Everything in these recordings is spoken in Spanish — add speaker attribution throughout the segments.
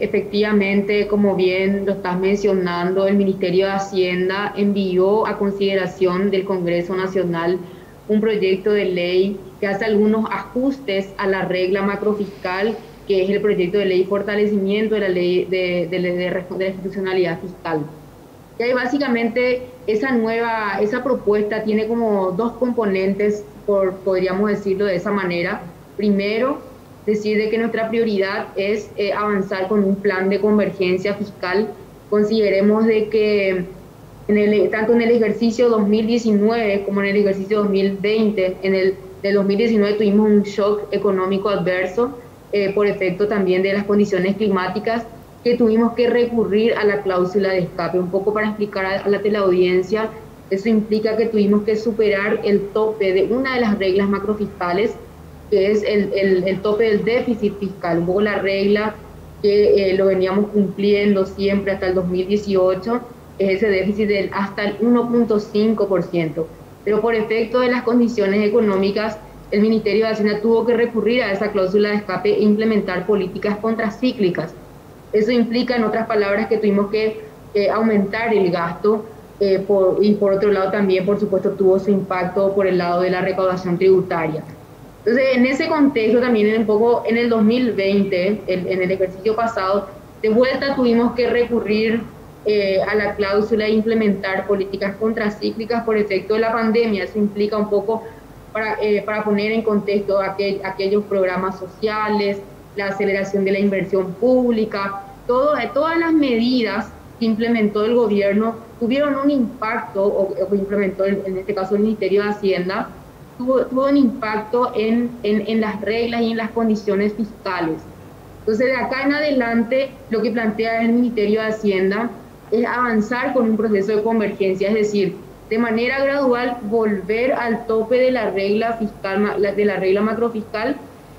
Speaker 1: efectivamente, como bien lo estás mencionando, el Ministerio de Hacienda envió a consideración del Congreso Nacional un proyecto de ley que hace algunos ajustes a la regla macrofiscal, que es el proyecto de ley fortalecimiento de la ley de institucionalidad fiscal. Y ahí básicamente esa propuesta tiene como dos componentes, podríamos decirlo de esa manera. Primero, decir de que nuestra prioridad es avanzar con un plan de convergencia fiscal. Consideremos de que tanto en el ejercicio 2019 como en el ejercicio 2020, del 2019 tuvimos un shock económico adverso por efecto también de las condiciones climáticas, que tuvimos que recurrir a la cláusula de escape. Un poco para explicar a la teleaudiencia, eso implica que tuvimos que superar el tope de una de las reglas macrofiscales, que es el tope del déficit fiscal, un poco la regla que lo veníamos cumpliendo siempre hasta el 2018, es ese déficit del hasta el 1.5%. Pero por efecto de las condiciones económicas, el Ministerio de Hacienda tuvo que recurrir a esa cláusula de escape e implementar políticas contracíclicas. Eso implica, en otras palabras, que tuvimos que aumentar el gasto y por otro lado también, por supuesto, tuvo su impacto por el lado de la recaudación tributaria. Entonces, en ese contexto también un poco en el 2020, en el ejercicio pasado, de vuelta tuvimos que recurrir a la cláusula e implementar políticas contracíclicas por efecto de la pandemia. Eso implica un poco, para poner en contexto aquellos programas sociales, la aceleración de la inversión pública, todas las medidas que implementó el gobierno tuvieron un impacto, o implementó en este caso el Ministerio de Hacienda, tuvo un impacto en las reglas y en las condiciones fiscales. Entonces, de acá en adelante, lo que plantea el Ministerio de Hacienda es avanzar con un proceso de convergencia, es decir, de manera gradual volver al tope de la regla fiscal, de la regla macrofiscal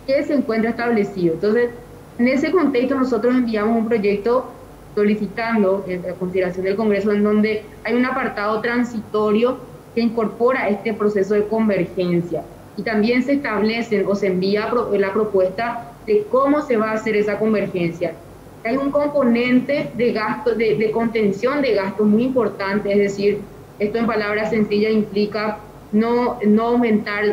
Speaker 1: que se encuentra establecido. Entonces, en ese contexto nosotros enviamos un proyecto solicitando a consideración del Congreso, en donde hay un apartado transitorio que incorpora este proceso de convergencia, y también se establecen o se envía la propuesta de cómo se va a hacer esa convergencia. Hay un componente de gasto, de contención de gastos muy importante, es decir, esto en palabras sencillas implica no aumentar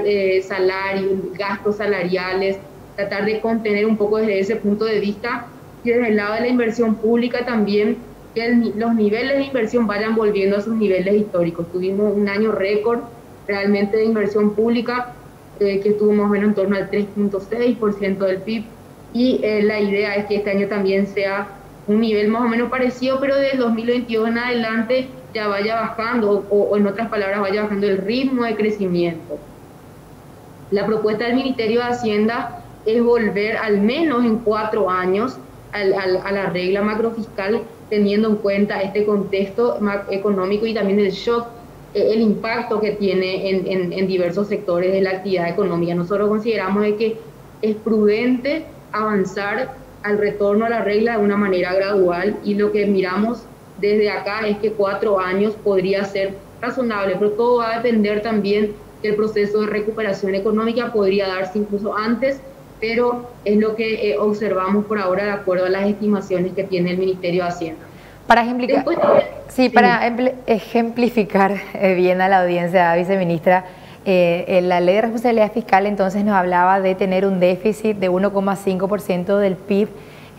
Speaker 1: salarios, gastos salariales, tratar de contener un poco desde ese punto de vista, y desde el lado de la inversión pública también, que los niveles de inversión vayan volviendo a sus niveles históricos. Tuvimos un año récord realmente de inversión pública, que estuvo más o menos en torno al 3.6% del PIB, y la idea es que este año también sea un nivel más o menos parecido, pero desde el 2022 en adelante ya vaya bajando, o en otras palabras vaya bajando el ritmo de crecimiento. La propuesta del Ministerio de Hacienda es volver al menos en 4 años a la regla macrofiscal, teniendo en cuenta este contexto económico y también el shock, el impacto que tiene en diversos sectores de la actividad económica. Nosotros consideramos de que es prudente avanzar al retorno a la regla de una manera gradual, y lo que miramos desde acá es que 4 años podría ser razonable, pero todo va a depender también del proceso de recuperación económica, podría darse incluso antes, pero es lo que observamos por ahora de acuerdo a las estimaciones que tiene el Ministerio de Hacienda.
Speaker 2: Para ejemplificar bien a la audiencia, viceministra, la ley de responsabilidad fiscal entonces nos hablaba de tener un déficit de 1,5% del PIB.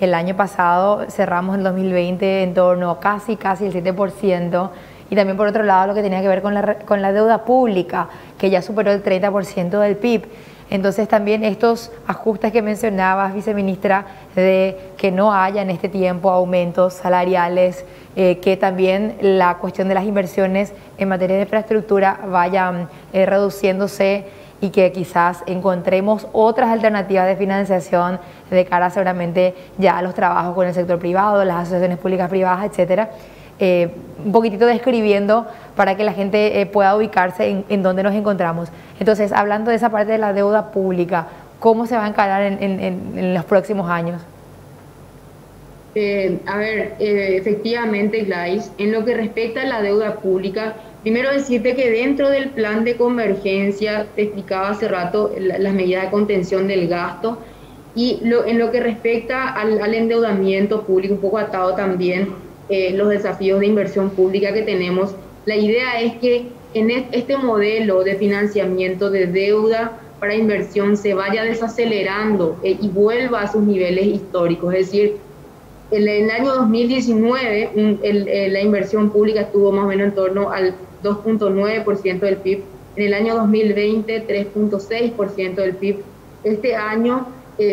Speaker 2: El año pasado cerramos en 2020 en torno a casi el 7%, y también por otro lado lo que tenía que ver con la deuda pública, que ya superó el 30% del PIB. Entonces también estos ajustes que mencionabas, viceministra, de que no haya en este tiempo aumentos salariales, que también la cuestión de las inversiones en materia de infraestructura vayan reduciéndose, y que quizás encontremos otras alternativas de financiación de cara seguramente ya a los trabajos con el sector privado, las asociaciones públicas privadas, etcétera. Un poquitito describiendo para que la gente pueda ubicarse en dónde nos encontramos. Entonces, hablando de esa parte de la deuda pública, ¿cómo se va a encarar en los próximos años?
Speaker 1: Efectivamente, Gladys, en lo que respecta a la deuda pública, primero decirte que dentro del plan de convergencia, te explicaba hace rato las medidas de contención del gasto, Y en lo que respecta al endeudamiento público, un poco atado también los desafíos de inversión pública que tenemos, la idea es que en este modelo de financiamiento de deuda para inversión se vaya desacelerando y vuelva a sus niveles históricos. Es decir, en el año 2019 la inversión pública estuvo más o menos en torno al 2.9% del PIB, en el año 2020 3.6% del PIB, este año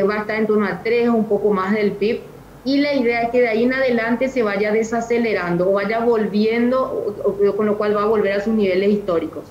Speaker 1: va a estar en torno a 3 o un poco más del PIB, y la idea es que de ahí en adelante se vaya desacelerando o vaya volviendo, con lo cual va a volver a sus niveles históricos.